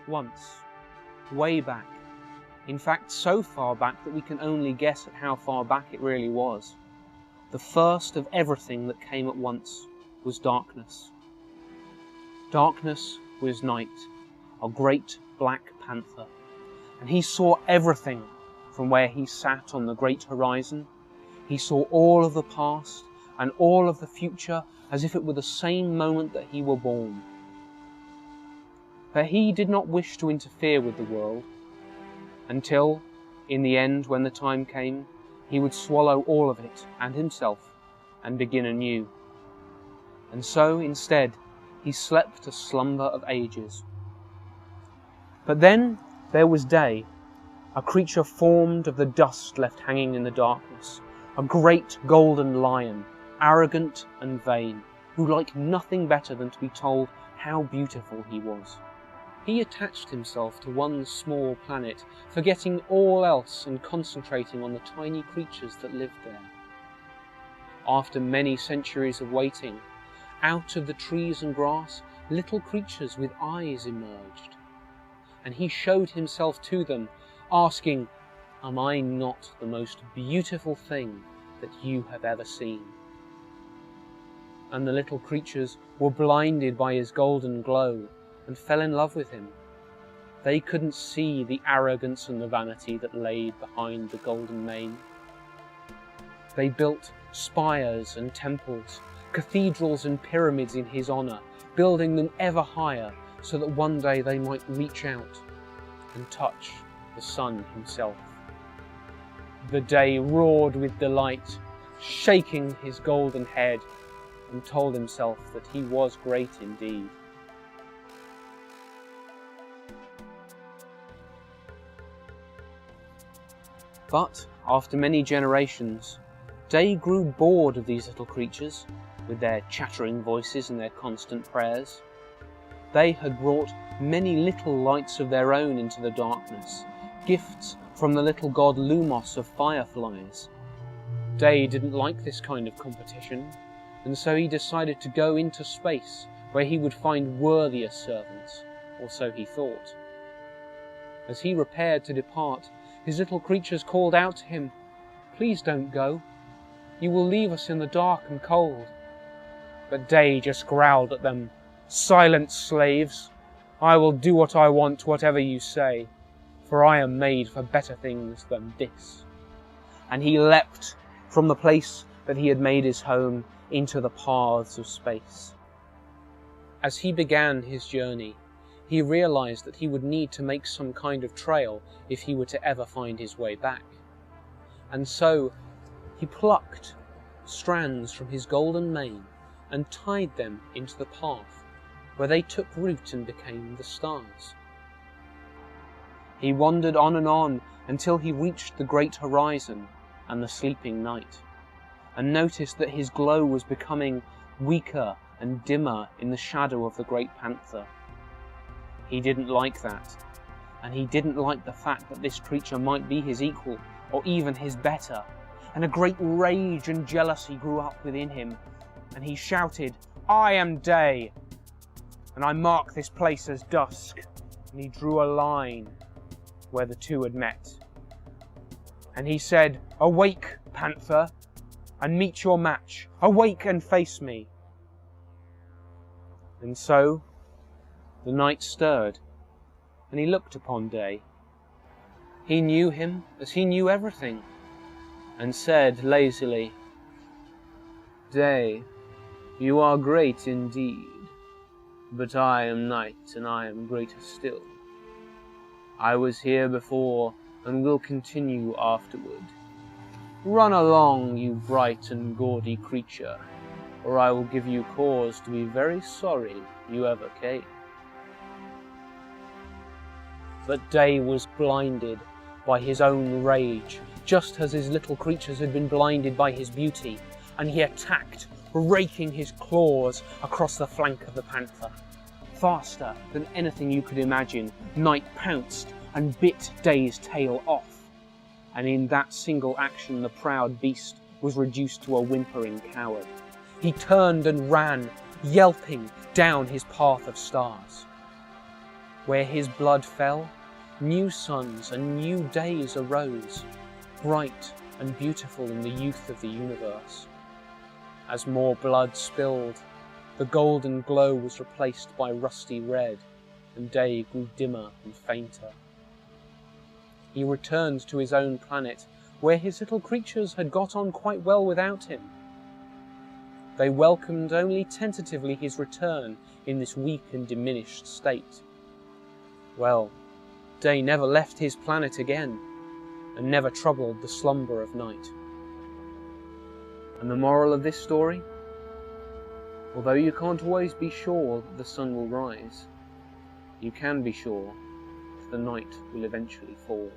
once, way back. In fact, so far back that we can only guess at how far back it really was. The first of everything that came at once was darkness. Darkness was night, a great black panther, and he saw everything from where he sat on the great horizon. He saw all of the past and all of the future as if it were the same moment that he were born. But he did not wish to interfere with the world, until, in the end, when the time came, he would swallow all of it and himself and begin anew. And so, instead, he slept a slumber of ages. But then there was day, a creature formed of the dust left hanging in the darkness, a great golden lion, arrogant and vain, who liked nothing better than to be told how beautiful he was. He attached himself to one small planet, forgetting all else and concentrating on the tiny creatures that lived there. After many centuries of waiting, out of the trees and grass, little creatures with eyes emerged, and he showed himself to them, asking, "Am I not the most beautiful thing that you have ever seen?" And the little creatures were blinded by his golden glow and fell in love with him. They couldn't see the arrogance and the vanity that lay behind the golden mane. They built spires and temples, cathedrals and pyramids in his honour, building them ever higher so that one day they might reach out and touch the sun himself. The day roared with delight, shaking his golden head, and told himself that he was great indeed. But after many generations, Day grew bored of these little creatures, with their chattering voices and their constant prayers. They had brought many little lights of their own into the darkness, gifts from the little god Lumos of fireflies. Day didn't like this kind of competition, and so he decided to go into space, where he would find worthier servants, or so he thought. As he prepared to depart, his little creatures called out to him, "Please don't go. You will leave us in the dark and cold." But Day just growled at them, "Silence, slaves! I will do what I want, whatever you say, for I am made for better things than this." And he leapt from the place that he had made his home into the paths of space. As he began his journey, he realized that he would need to make some kind of trail if he were to ever find his way back. And so he plucked strands from his golden mane and tied them into the path, where they took root and became the stars. He wandered on and on until he reached the great horizon and the sleeping night, and noticed that his glow was becoming weaker and dimmer in the shadow of the great panther. He didn't like that, and he didn't like the fact that this creature might be his equal, or even his better, and a great rage and jealousy grew up within him, and he shouted, "I am Day, and I mark this place as dusk," and he drew a line where the two had met. And he said, "Awake, panther, and meet your match. Awake and face me." And so the night stirred, and he looked upon Day. He knew him as he knew everything, and said lazily, "Day, you are great indeed, but I am night, and I am greater still. I was here before, and will continue afterward. Run along, you bright and gaudy creature, or I will give you cause to be very sorry you ever came." But Day was blinded by his own rage, just as his little creatures had been blinded by his beauty, and he attacked, raking his claws across the flank of the panther. Faster than anything you could imagine, Night pounced and bit Day's tail off, and in that single action the proud beast was reduced to a whimpering coward. He turned and ran, yelping, down his path of stars. Where his blood fell, new suns and new days arose, bright and beautiful in the youth of the universe. As more blood spilled, the golden glow was replaced by rusty red, and day grew dimmer and fainter. He returned to his own planet, where his little creatures had got on quite well without him. They welcomed only tentatively his return in this weak and diminished state. Well, day never left his planet again, and never troubled the slumber of night. And the moral of this story? Although you can't always be sure that the sun will rise, you can be sure that the night will eventually fall.